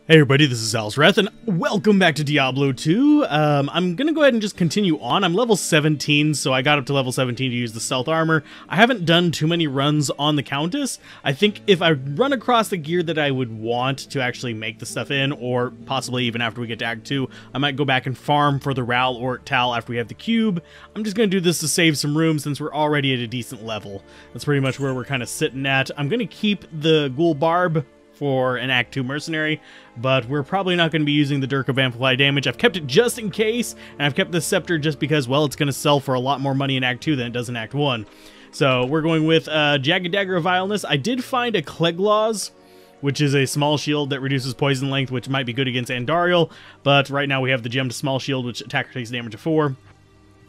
Hey everybody, this is Alzorath, and welcome back to Diablo 2. I'm gonna go ahead and just continue on. I'm level 17, so I got up to level 17 to use the stealth armor. I haven't done too many runs on the Countess. I think if I run across the gear that I would want to actually make the stuff in, or possibly even after we get to Act 2, I might go back and farm for the Ral or Tal after we have the cube. I'm just gonna do this to save some room since we're already at a decent level. That's pretty much where we're kind of sitting at. I'm gonna keep the Ghoul Barb for an Act 2 mercenary, but we're probably not going to be using the Dirk of Amplify Damage. I've kept it just in case, and I've kept the Scepter just because, well, it's going to sell for a lot more money in Act 2 than it does in Act 1. So we're going with Jagged Dagger of Vileness. I did find a Cleglaws, which is a small shield that reduces poison length, which might be good against Andariel, but right now we have the gemmed small shield, which attacker takes damage of 4.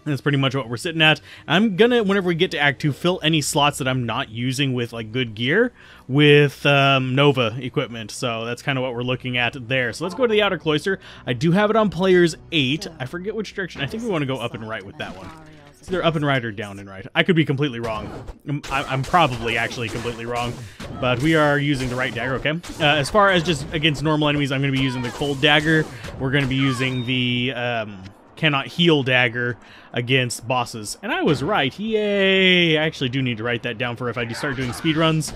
And that's pretty much what we're sitting at. I'm gonna, whenever we get to Act 2, fill any slots that I'm not using with, like, good gear with Nova equipment. So that's kind of what we're looking at there. So let's go to the Outer Cloister. I do have it on Players 8. I forget which direction. I think we want to go up and right with that one. It's either up and right or down and right. I could be completely wrong. I'm probably actually completely wrong. But we are using the right dagger, okay? As far as just against normal enemies, I'm going to be using the Cold Dagger. We're going to be using the Cannot Heal Dagger against bosses. And I was right. Yay! I actually do need to write that down for if I do start doing speedruns.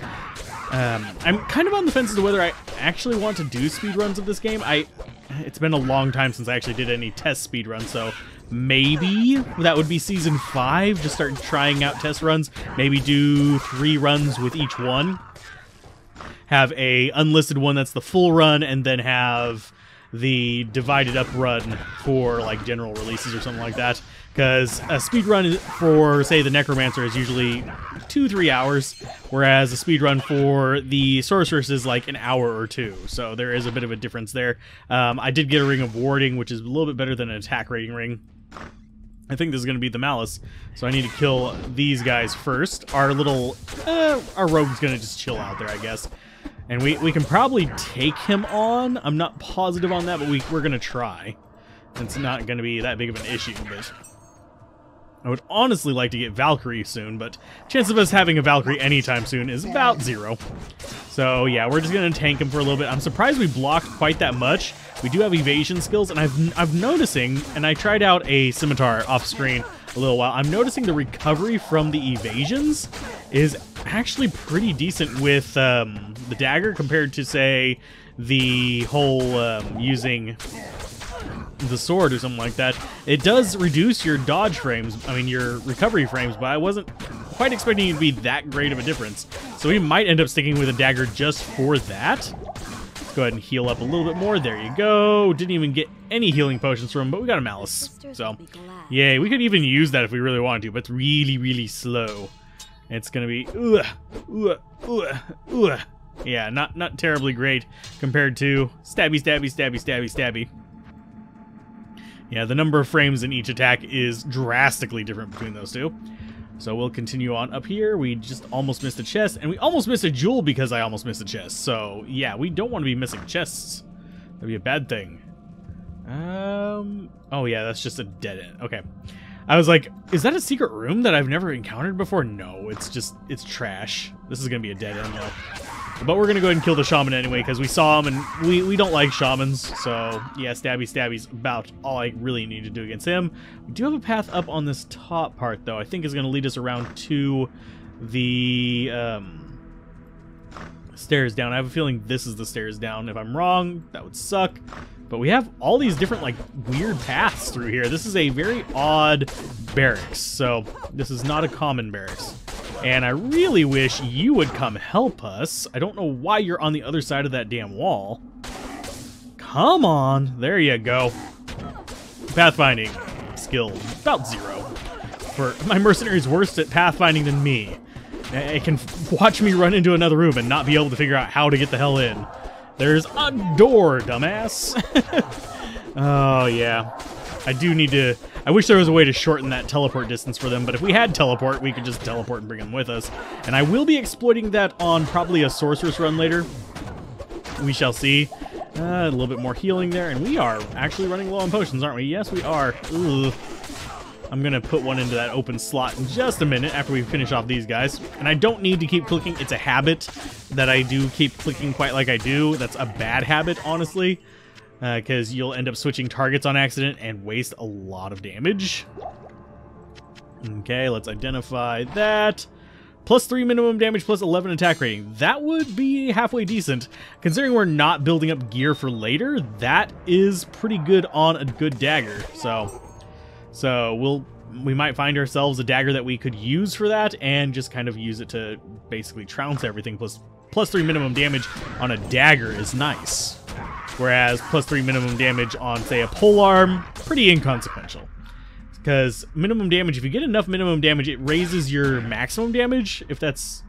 I'm kind of on the fence as to whether I actually want to do speedruns of this game. It's been a long time since I actually did any test speedruns, so maybe that would be Season 5, just start trying out test runs. Maybe do 3 runs with each one. Have a unlisted one that's the full run, and then have the divided up run for like general releases or something like that, because a speed run for, say, the Necromancer is usually 2-3 hours, whereas a speed run for the Sorceress is like an hour or 2, so there is a bit of a difference there. I did get a Ring of Warding, which is a little bit better than an attack rating ring. I think this is going to be the Malice, so I need to kill these guys first. Our little our rogue's going to just chill out there, I guess. And we can probably take him on. I'm not positive on that, but we're going to try. It's not going to be that big of an issue, but I would honestly like to get Valkyrie soon, but chance of us having a Valkyrie anytime soon is about 0. So yeah, we're just going to tank him for a little bit. I'm surprised we blocked quite that much. We do have evasion skills, and I'm noticing, and I tried out a scimitar off screen a little while, I'm noticing the recovery from the evasions is actually pretty decent with the dagger compared to, say, the whole using the sword or something like that. It does reduce your dodge frames, I mean your recovery frames, but I wasn't quite expecting it to be that great of a difference. So we might end up sticking with a dagger just for that. Let's go ahead and heal up a little bit more. There you go. Didn't even get any healing potions from him, but we got a Malice. So, yay. We could even use that if we really wanted to, but it's really, really slow. It's gonna be yeah, not terribly great compared to stabby, stabby, stabby, stabby, stabby. Yeah, the number of frames in each attack is drastically different between those two. So we'll continue on up here. We just almost missed a chest, and we almost missed a jewel because I almost missed a chest. So yeah, we don't want to be missing chests. That'd be a bad thing. Oh yeah, that's just a dead end. Okay. I was like, is that a secret room that I've never encountered before? No, it's just trash. This is gonna be a dead end though. But we're gonna go ahead and kill the shaman anyway, because we saw him and we don't like shamans. So yeah, stabby stabby's about all I really need to do against him. We do have a path up on this top part though. I think is gonna lead us around to the stairs down. I have a feeling this is the stairs down. If I'm wrong, that would suck. But we have all these different, like, weird paths through here. This is a very odd barracks, so this is not a common barracks. And I really wish you would come help us. I don't know why you're on the other side of that damn wall. Come on. There you go. Pathfinding skill, about 0. For my mercenary's worse at pathfinding than me. It can watch me run into another room and not be able to figure out how to get the hell in. There's a door, dumbass. Oh, yeah. I do need to... I wish there was a way to shorten that teleport distance for them, but if we had teleport, we could just teleport and bring them with us. And I will be exploiting that on probably a sorceress run later. We shall see. A little bit more healing there, and we are actually running low on potions, aren't we? Yes, we are. Ugh. I'm going to put one into that open slot in just a minute after we finish off these guys. And I don't need to keep clicking. It's a habit. that I do keep clicking quite like I do. That's a bad habit, honestly, because you'll end up switching targets on accident and waste a lot of damage. Okay, let's identify that. +3 minimum damage, +11 attack rating. That would be halfway decent. Considering we're not building up gear for later, that is pretty good on a good dagger. So we might find ourselves a dagger that we could use for that and just kind of use it to basically trounce everything. +3 minimum damage on a dagger is nice. Whereas +3 minimum damage on, say, a polearm, pretty inconsequential. Because minimum damage, if you get enough minimum damage, it raises your maximum damage, if that's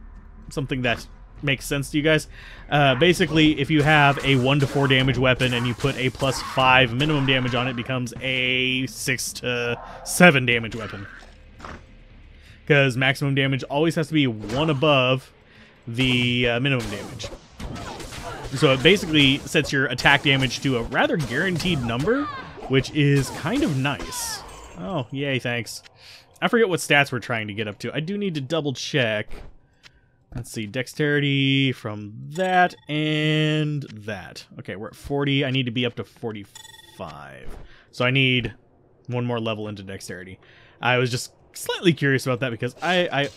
something that makes sense to you guys. Basically, if you have a 1 to 4 damage weapon and you put a +5 minimum damage on it, it becomes a 6 to 7 damage weapon. Because maximum damage always has to be 1 above the minimum damage. So it basically sets your attack damage to a rather guaranteed number, which is kind of nice. Oh, yay, thanks. I forget what stats we're trying to get up to. I do need to double check. Let's see, dexterity from that and that. Okay, we're at 40. I need to be up to 45. So I need one more level into dexterity. I was just slightly curious about that because I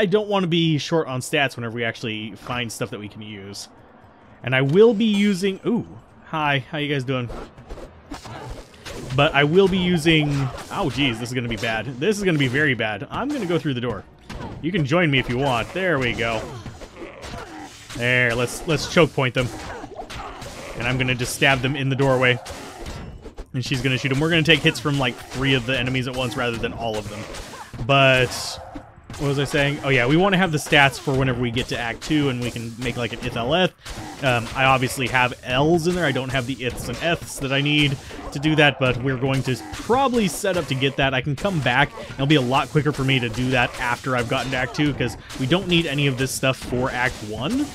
don't want to be short on stats whenever we actually find stuff that we can use. And I will be using... Ooh, hi, how you guys doing? But I will be using... Oh, geez, this is going to be bad. This is going to be very bad. I'm going to go through the door. You can join me if you want. There we go. There, let's choke point them. And I'm going to just stab them in the doorway. And she's going to shoot them. We're going to take hits from like 3 of the enemies at once rather than all of them. But... What was I saying? Oh yeah, we want to have the stats for whenever we get to Act 2 and we can make like an ith-leth. I obviously have L's in there. I don't have the iths and eths that I need to do that, but we're going to probably set up to get that. I can come back. It'll be a lot quicker for me to do that after I've gotten to Act 2 because we don't need any of this stuff for Act 1.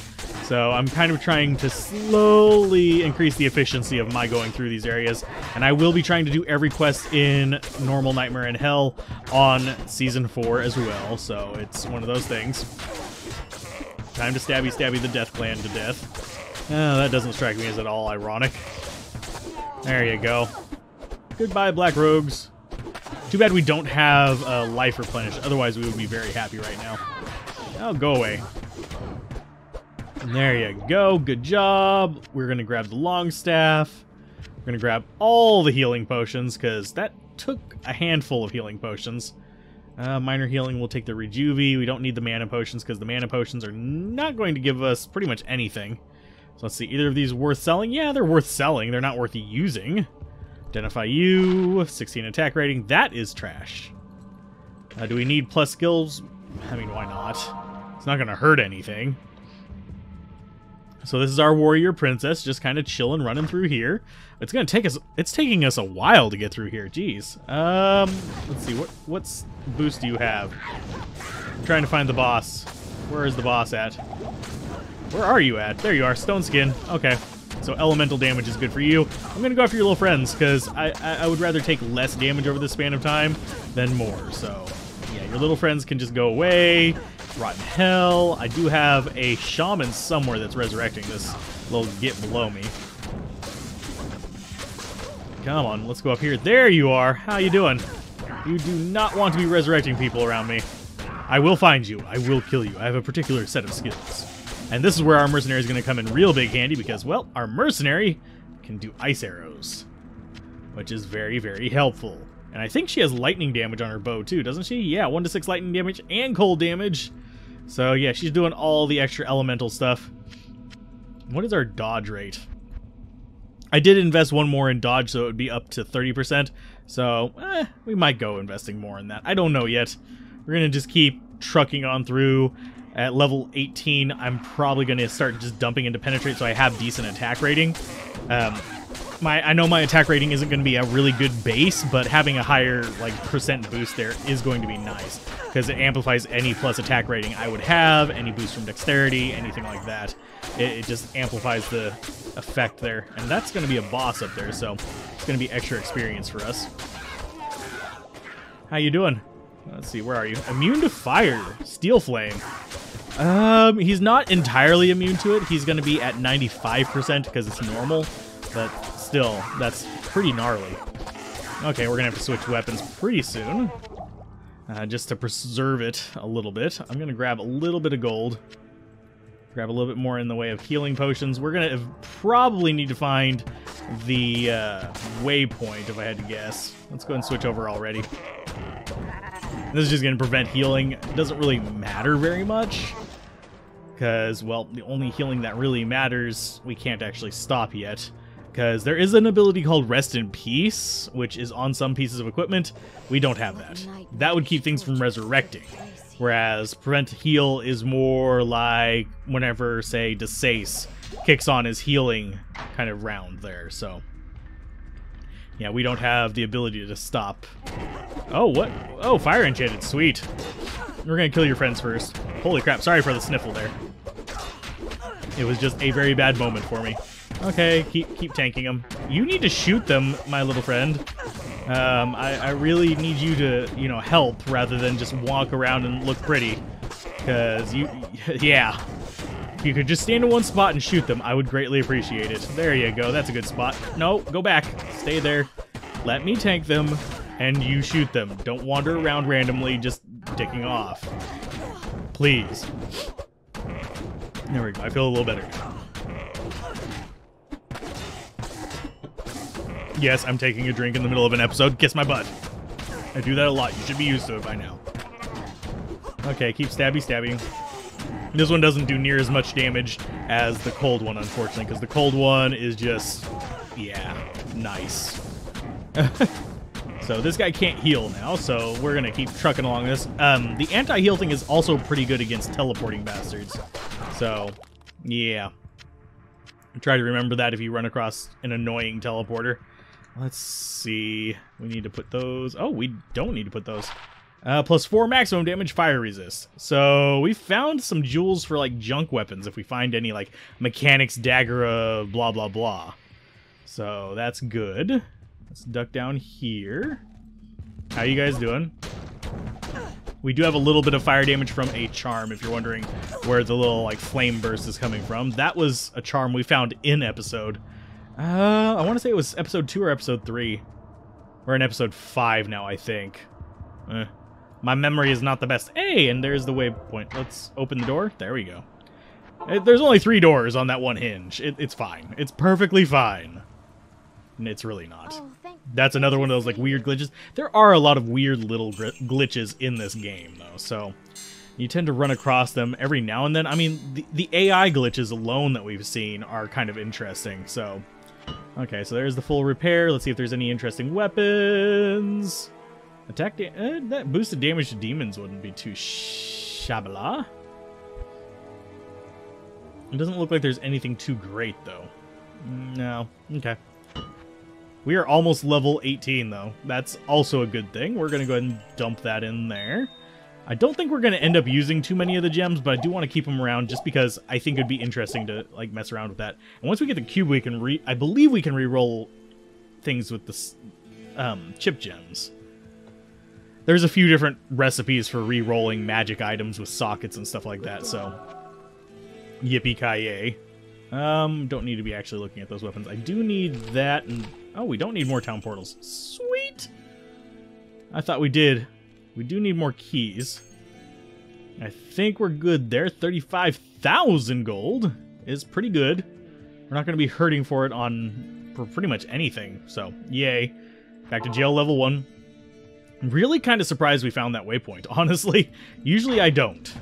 So I'm kind of trying to slowly increase the efficiency of my going through these areas. And I will be trying to do every quest in Normal, Nightmare, and Hell on Season 4 as well. So it's one of those things. Time to stabby the Death Clan to death. Oh, that doesn't strike me as at all ironic. There you go. Goodbye, Black Rogues. Too bad we don't have life replenished. Otherwise, we would be very happy right now. Oh, go away. There you go. Good job. We're going to grab the long staff. We're going to grab all the healing potions because that took a handful of healing potions. Minor healing, we'll take the Rejuvie. We don't need the mana potions because the mana potions are not going to give us pretty much anything. So let's see. Either of these worth selling? Yeah, they're worth selling. They're not worth using. Identify you. 16 attack rating. That is trash. Do we need plus skills? I mean, why not? It's not going to hurt anything. So this is our warrior princess, just kind of chilling, running through here. It's gonna take us. It's taking us a while to get through here. Jeez. Let's see. What's boost do you have? I'm trying to find the boss. Where is the boss at? Where are you at? There you are. Stone skin. Okay. So elemental damage is good for you. I'm gonna go after your little friends because I would rather take less damage over this span of time than more. So yeah, your little friends can just go away. Rotten hell. I do have a shaman somewhere that's resurrecting this little git below me. Come on, let's go up here. There you are. How you doing? You do not want to be resurrecting people around me. I will find you. I will kill you. I have a particular set of skills. And this is where our mercenary is going to come in real big handy because, well, our mercenary can do ice arrows, which is very, very helpful. And I think she has lightning damage on her bow too, doesn't she? Yeah, 1 to 6 lightning damage and cold damage. So yeah, she's doing all the extra elemental stuff. What is our dodge rate? I did invest 1 more in dodge, so it would be up to 30%. So we might go investing more in that. I don't know yet. We're going to just keep trucking on through. At level 18, I'm probably going to start just dumping into penetrate so I have decent attack rating. I know my attack rating isn't going to be a really good base, but having a higher percent boost there is going to be nice because it amplifies any plus attack rating I would have, any boost from dexterity, anything like that. It just amplifies the effect there, and that's going to be a boss up there, so it's going to be extra experience for us. How you doing? Let's see, where are you? Immune to fire, steel flame. He's not entirely immune to it. He's going to be at 95% because it's normal, but still, that's pretty gnarly. Okay, we're going to have to switch weapons pretty soon, just to preserve it a little bit. I'm going to grab a little bit of gold, grab a little bit more in the way of healing potions. We're going to probably need to find the waypoint, if I had to guess. Let's go ahead and switch over already. This is just going to prevent healing. It doesn't really matter very much, because, well, the only healing that really matters, we can't actually stop yet. Because there is an ability called Rest in Peace, which is on some pieces of equipment. We don't have that. That would keep things from resurrecting. Whereas Prevent Heal is more like whenever, say, Desace kicks on his healing kind of round there. So, yeah, we don't have the ability to stop. Oh, what? Oh, Fire Enchanted. Sweet. We're going to kill your friends first. Holy crap. Sorry for the sniffle there. It was just a very bad moment for me. Okay, keep tanking them. You need to shoot them, my little friend. I really need you to, you know, help rather than just walk around and look pretty. Because yeah. If you could just stand in one spot and shoot them, I would greatly appreciate it. There you go, that's a good spot. No, go back. Stay there. Let me tank them, and you shoot them. Don't wander around randomly, just ticking off. Please. There we go, I feel a little better now. Yes, I'm taking a drink in the middle of an episode. Kiss my butt. I do that a lot. You should be used to it by now. Okay, keep stabbing. This one doesn't do near as much damage as the cold one, unfortunately, because the cold one is just, yeah, nice. So this guy can't heal now, so we're going to keep trucking along this. The anti-heal thing is also pretty good against teleporting bastards. So, yeah. Try to remember that if you run across an annoying teleporter. Let's see. We need to put those. Oh, we don't need to put those. Plus 4 maximum damage, fire resist. So we found some jewels for like junk weapons if we find any like mechanics dagger blah blah blah. So that's good. Let's duck down here. How you guys doing? We do have a little bit of fire damage from a charm, if you're wondering where the little like flame burst is coming from. That was a charm we found in episode. I want to say it was episode 2 or episode 3. We're in episode 5 now, I think. My memory is not the best. Hey, and there's the waypoint. Let's open the door. There we go. There's only 3 doors on that one hinge. It's fine. It's perfectly fine. And it's really not. That's another one of those like weird glitches. There are a lot of weird little glitches in this game, though, so you tend to run across them every now and then. I mean, the AI glitches alone that we've seen are kind of interesting, so... Okay, so there's the full repair. Let's see if there's any interesting weapons. Attack that boosted damage to demons wouldn't be too shabala. It doesn't look like there's anything too great, though. No. Okay. We are almost level 18, though. That's also a good thing. We're going to go ahead and dump that in there. I don't think we're going to end up using too many of the gems, but I do want to keep them around just because I think it'd be interesting to like mess around with that. And once we get the cube, we can I believe we can re-roll things with the chip gems. There's a few different recipes for re-rolling magic items with sockets and stuff like that, so yippee-ki-yay. Don't need to be actually looking at those weapons. I do need that, and oh, we don't need more town portals. Sweet! I thought we did. We do need more keys. I think we're good there. 35,000 gold is pretty good. We're not going to be hurting for it for pretty much anything, so yay. Back to jail level 1. I'm really kind of surprised we found that waypoint, honestly. Usually I don't.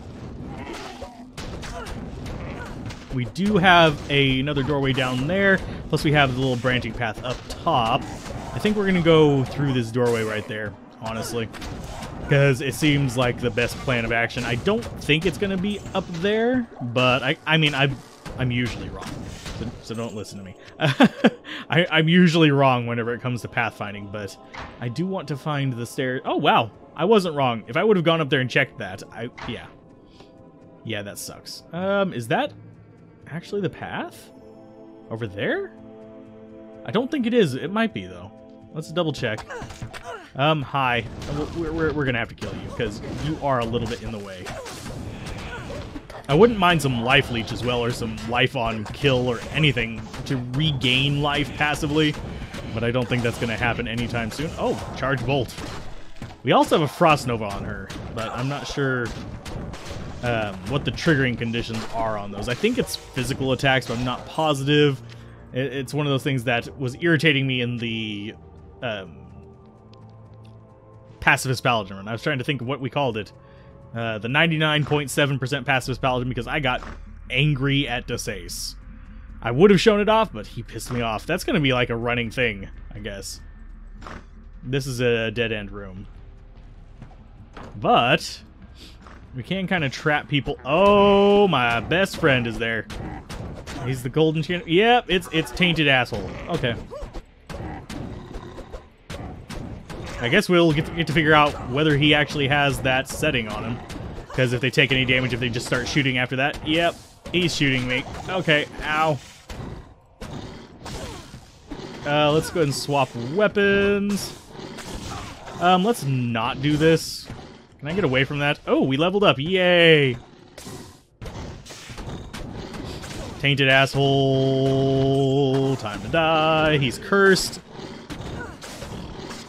We do have another doorway down there, plus we have the little branching path up top. I think we're going to go through this doorway right there, honestly, because it seems like the best plan of action. I don't think it's going to be up there, but I mean, I'm usually wrong, so don't listen to me. I'm usually wrong whenever it comes to pathfinding, but I do want to find the stairs. Oh, wow. I wasn't wrong. If I would have gone up there and checked that, yeah. Yeah, that sucks. Is that actually the path? Over there? I don't think it is. It might be, though. Let's double check. Hi. We're gonna have to kill you, because you are a little bit in the way. I wouldn't mind some life leech as well, or some life on kill or anything to regain life passively, but I don't think that's going to happen anytime soon. Oh, charge bolt. We also have a frost nova on her, but I'm not sure what the triggering conditions are on those. I think it's physical attacks, but I'm not positive. It's one of those things that was irritating me in the pacifist paladin run. I was trying to think of what we called it. The 99.7% pacifist paladin, because I got angry at Desace. I would have shown it off, but he pissed me off. That's going to be like a running thing, I guess. This is a dead-end room. But we can kind of trap people. Oh, my best friend is there. He's the golden chin. Yep, it's tainted asshole. Okay. I guess we'll get to figure out whether he actually has that setting on him. Because if they take any damage, if they just start shooting after that. Yep, he's shooting me. Okay, ow. Let's go ahead and swap weapons. Let's not do this. Can I get away from that? Oh, we leveled up. Yay! Tainted asshole. Time to die. He's cursed.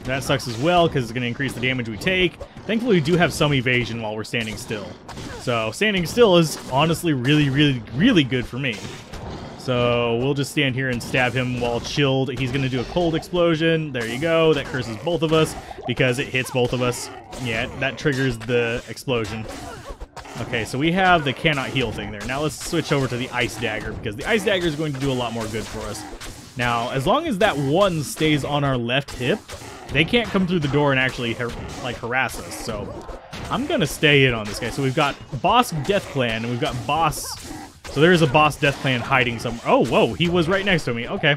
That sucks as well, because it's going to increase the damage we take. Thankfully, we do have some evasion while we're standing still. So, standing still is honestly really, really, really good for me. So, we'll just stand here and stab him while chilled. He's going to do a cold explosion. There you go. That curses both of us, because it hits both of us. Yeah, that triggers the explosion. Okay, so we have the cannot heal thing there. Now let's switch over to the ice dagger, because the ice dagger is going to do a lot more good for us. Now, as long as that one stays on our left hip, they can't come through the door and actually harass us. So I'm gonna stay in on this guy. So we've got boss death clan, and we've got boss. So there is a boss death clan hiding somewhere. Oh, whoa, he was right next to me. Okay,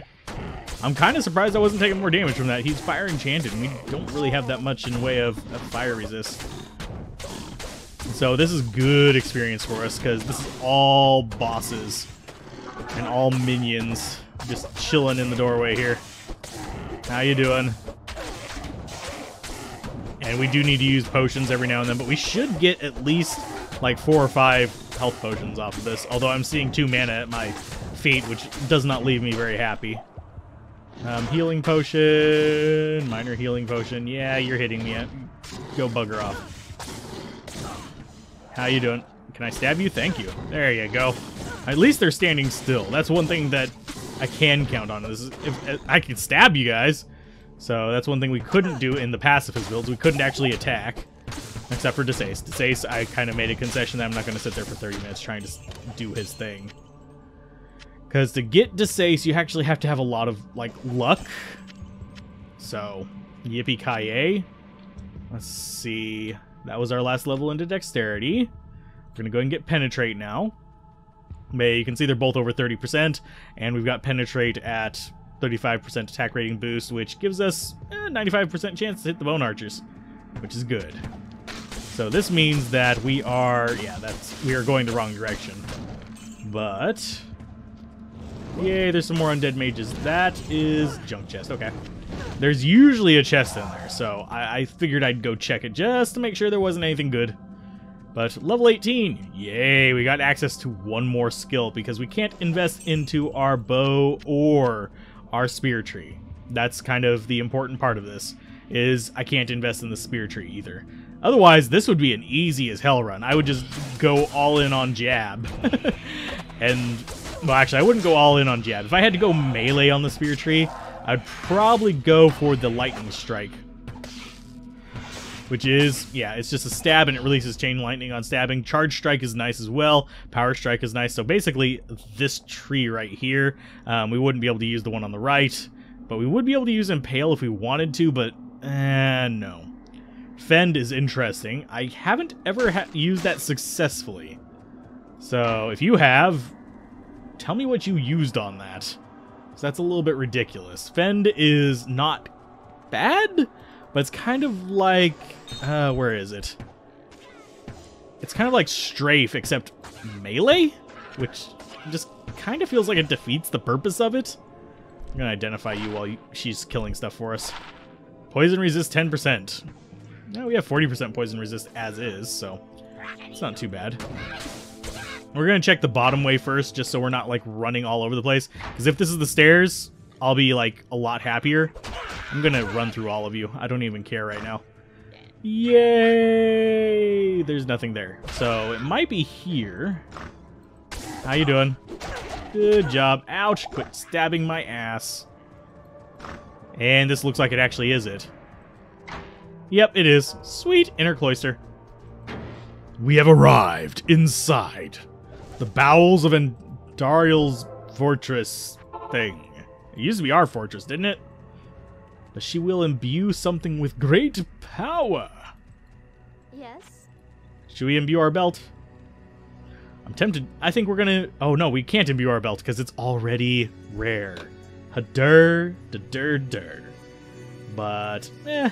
I'm kind of surprised I wasn't taking more damage from that. He's fire enchanted, and we don't really have that much in the way of fire resist. So this is good experience for us, because this is all bosses and all minions just chilling in the doorway here. How you doing? And we do need to use potions every now and then, but we should get at least like 4 or 5 health potions off of this. Although I'm seeing 2 mana at my feet, which does not leave me very happy. Healing potion, minor healing potion. Yeah, you're hitting me. Go bugger off. How you doing? Can I stab you? Thank you. There you go. At least they're standing still. That's one thing that I can count on. Is if I can stab you guys. So that's one thing we couldn't do in the pacifist builds. We couldn't actually attack, except for Desace. Desace, I kind of made a concession that I'm not going to sit there for 30 minutes trying to do his thing. Because to get Desace, you actually have to have a lot of, like, luck. So, yippee-ki-yay. Let's see. That was our last level into dexterity. We're going to go ahead and get penetrate now. You can see they're both over 30%, and we've got penetrate at 35% attack rating boost, which gives us a 95% chance to hit the bone archers, which is good. So this means that we are, we are going the wrong direction. But, yay, there's some more undead mages. That is junk chest, okay. There's usually a chest in there, so I figured I'd go check it just to make sure there wasn't anything good. But level 18, yay, we got access to one more skill, because we can't invest into our bow or our spear tree. That's kind of the important part of this, is I can't invest in the spear tree either. Otherwise, this would be an easy as hell run. I would just go all in on jab. And, well, actually, I wouldn't go all in on jab. If I had to go melee on the spear tree, I'd probably go for the lightning strike. Which is, yeah, it's just a stab and it releases chain lightning on stabbing. Charge strike is nice as well. Power strike is nice. So basically, this tree right here, we wouldn't be able to use the one on the right. But we would be able to use Impale if we wanted to, but no. Fend is interesting. I haven't ever used that successfully. So if you have, tell me what you used on that. So that's a little bit ridiculous. Fend is not bad, but it's kind of like, where is it? It's kind of like Strafe, except melee, which just kind of feels like it defeats the purpose of it. I'm gonna identify you while she's killing stuff for us. Poison resist 10%. Now we have 40% poison resist as is, so it's not too bad. We're going to check the bottom way first, just so we're not, like, running all over the place. Because if this is the stairs, I'll be, like, a lot happier. I'm going to run through all of you. I don't even care right now. Yay! There's nothing there. So, it might be here. How you doing? Good job. Ouch! Quit stabbing my ass. And this looks like it actually is it. Yep, it is. Sweet! Inner cloister. We have arrived inside the bowels of Andariel's fortress thing. It used to be our fortress, didn't it? But she will imbue something with great power. Yes? Should we imbue our belt? I'm tempted. I think we're gonna... Oh, no, we can't imbue our belt because it's already rare. Hadur, da-dur-dur. But, I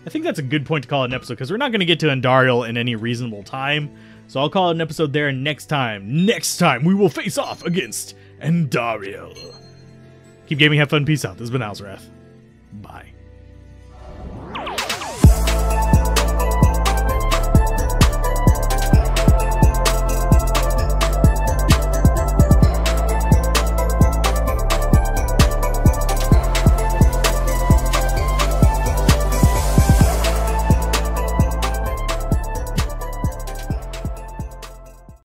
think that's a good point to call it an episode because we're not going to get to Andariel in any reasonable time. So I'll call it an episode there next time. Next time, we will face off against Andariel. Keep gaming, have fun, peace out. This has been Alzorath. Bye.